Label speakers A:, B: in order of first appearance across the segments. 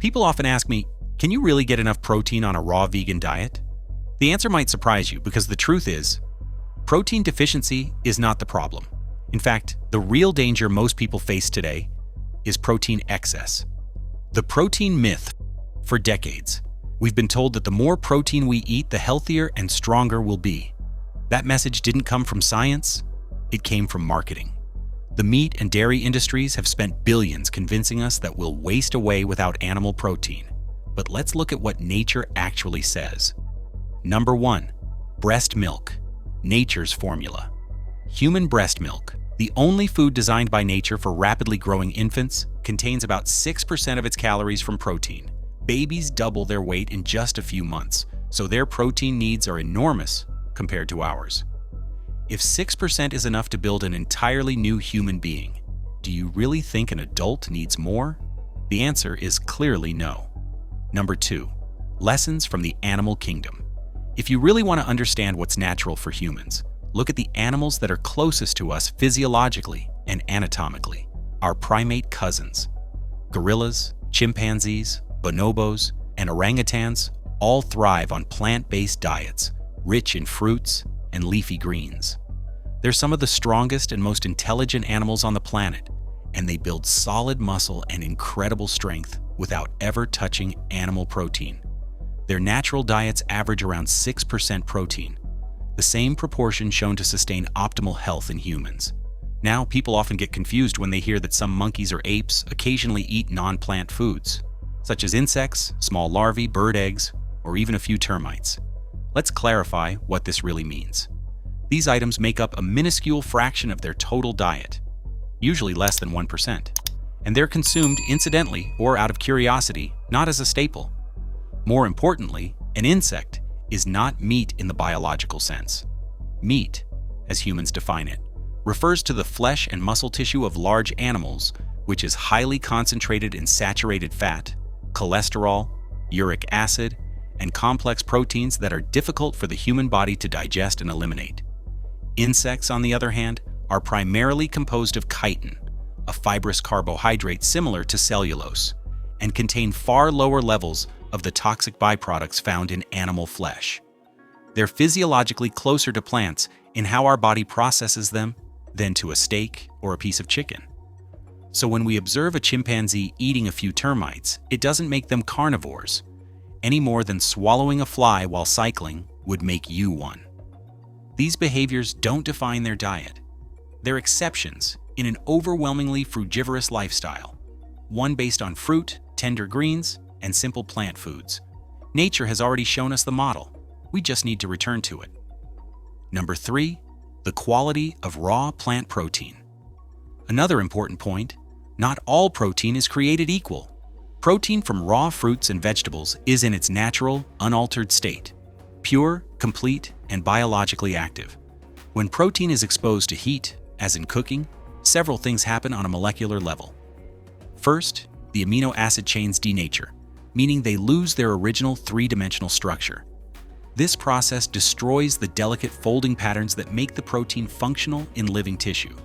A: People often ask me, can you really get enough protein on a raw vegan diet? The answer might surprise you because the truth is, protein deficiency is not the problem. In fact, the real danger most people face today is protein excess. The protein myth. For decades, we've been told that the more protein we eat, the healthier and stronger we'll be. That message didn't come from science, it came from marketing. The meat and dairy industries have spent billions convincing us that we'll waste away without animal protein. But let's look at what nature actually says. Number 1. Breast milk. Nature's formula. Human breast milk, the only food designed by nature for rapidly growing infants, contains about 6% of its calories from protein. Babies double their weight in just a few months, so their protein needs are enormous compared to ours. If 6% is enough to build an entirely new human being, do you really think an adult needs more? The answer is clearly no. Number 2. Lessons from the animal kingdom. If you really want to understand what's natural for humans, look at the animals that are closest to us physiologically and anatomically, our primate cousins. Gorillas, chimpanzees, bonobos, and orangutans all thrive on plant-based diets, rich in fruits and leafy greens. They're some of the strongest and most intelligent animals on the planet, and they build solid muscle and incredible strength without ever touching animal protein. Their natural diets average around 6% protein, the same proportion shown to sustain optimal health in humans. Now, people often get confused when they hear that some monkeys or apes occasionally eat non-plant foods, such as insects, small larvae, bird eggs, or even a few termites. Let's clarify what this really means. These items make up a minuscule fraction of their total diet, usually less than 1%, and they're consumed incidentally or out of curiosity, not as a staple. More importantly, an insect is not meat in the biological sense. Meat, as humans define it, refers to the flesh and muscle tissue of large animals, which is highly concentrated in saturated fat, cholesterol, uric acid, and complex proteins that are difficult for the human body to digest and eliminate. Insects, on the other hand, are primarily composed of chitin, a fibrous carbohydrate similar to cellulose, and contain far lower levels of the toxic byproducts found in animal flesh. They're physiologically closer to plants in how our body processes them than to a steak or a piece of chicken. So when we observe a chimpanzee eating a few termites, it doesn't make them carnivores, any more than swallowing a fly while cycling would make you one. These behaviors don't define their diet. They're exceptions in an overwhelmingly frugivorous lifestyle, one based on fruit, tender greens, and simple plant foods. Nature has already shown us the model. We just need to return to it. Number 3, the quality of raw plant protein. Another important point, not all protein is created equal. Protein from raw fruits and vegetables is in its natural, unaltered state, pure, complete, and biologically active. When protein is exposed to heat, as in cooking, several things happen on a molecular level. First, the amino acid chains denature, meaning they lose their original three-dimensional structure. This process destroys the delicate folding patterns that make the protein functional in living tissue.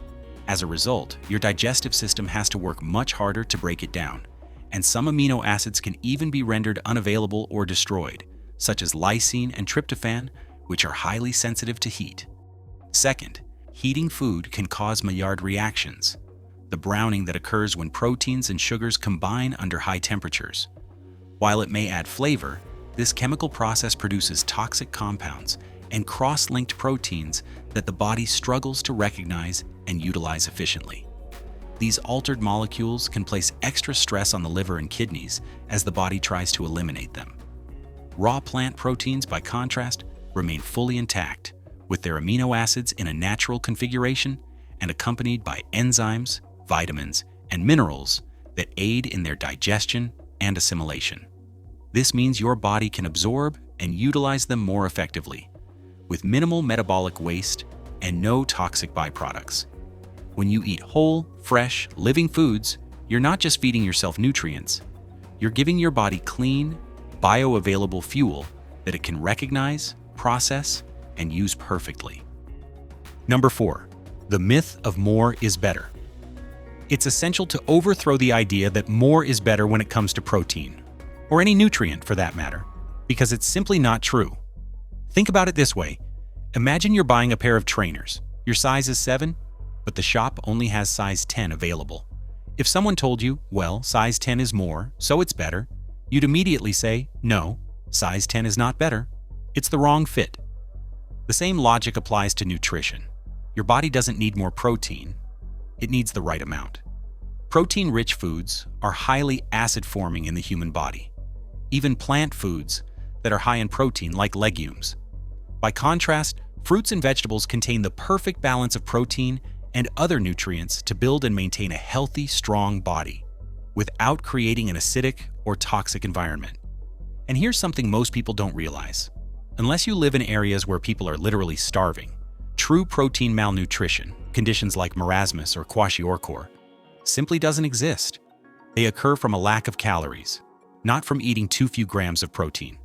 A: As a result, your digestive system has to work much harder to break it down, and some amino acids can even be rendered unavailable or destroyed, such as lysine and tryptophan, which are highly sensitive to heat. Second, heating food can cause Maillard reactions, the browning that occurs when proteins and sugars combine under high temperatures. While it may add flavor, this chemical process produces toxic compounds and cross-linked proteins that the body struggles to recognize and utilize efficiently. These altered molecules can place extra stress on the liver and kidneys as the body tries to eliminate them. Raw plant proteins, by contrast, remain fully intact, with their amino acids in a natural configuration and accompanied by enzymes, vitamins, and minerals that aid in their digestion and assimilation. This means your body can absorb and utilize them more effectively, with minimal metabolic waste and no toxic byproducts. When you eat whole, fresh, living foods, you're not just feeding yourself nutrients, you're giving your body clean, bioavailable fuel that it can recognize, process, and use perfectly. Number 4, the myth of more is better. It's essential to overthrow the idea that more is better when it comes to protein, or any nutrient for that matter, because it's simply not true. Think about it this way. Imagine you're buying a pair of trainers. Your size is 7, but the shop only has size 10 available. If someone told you, well, size 10 is more, so it's better, you'd immediately say, no, size 10 is not better. It's the wrong fit. The same logic applies to nutrition. Your body doesn't need more protein. It needs the right amount. Protein-rich foods are highly acid-forming in the human body. Even plant foods that are high in protein, like legumes. By contrast, fruits and vegetables contain the perfect balance of protein and other nutrients to build and maintain a healthy, strong body, without creating an acidic or toxic environment. And here's something most people don't realize. Unless you live in areas where people are literally starving, true protein malnutrition, conditions like marasmus or kwashiorkor, simply doesn't exist. They occur from a lack of calories, not from eating too few grams of protein.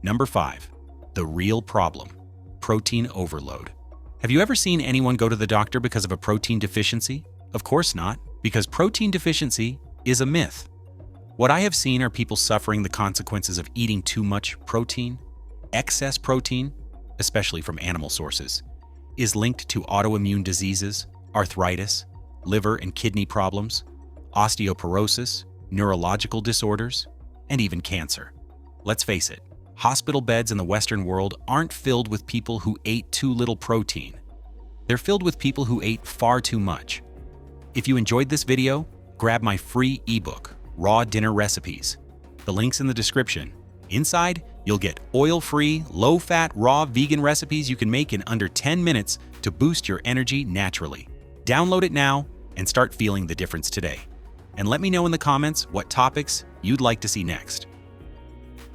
A: Number 5. The real problem: protein overload. Have you ever seen anyone go to the doctor because of a protein deficiency? Of course not, because protein deficiency is a myth. What I have seen are people suffering the consequences of eating too much protein. Excess protein, especially from animal sources, is linked to autoimmune diseases, arthritis, liver and kidney problems, osteoporosis, neurological disorders, and even cancer. Let's face it, hospital beds in the Western world aren't filled with people who ate too little protein. They're filled with people who ate far too much. If you enjoyed this video, grab my free ebook, Raw Dinner Recipes. The link's in the description. Inside, you'll get oil-free, low-fat, raw vegan recipes you can make in under 10 minutes to boost your energy naturally. Download it now and start feeling the difference today. And let me know in the comments what topics you'd like to see next.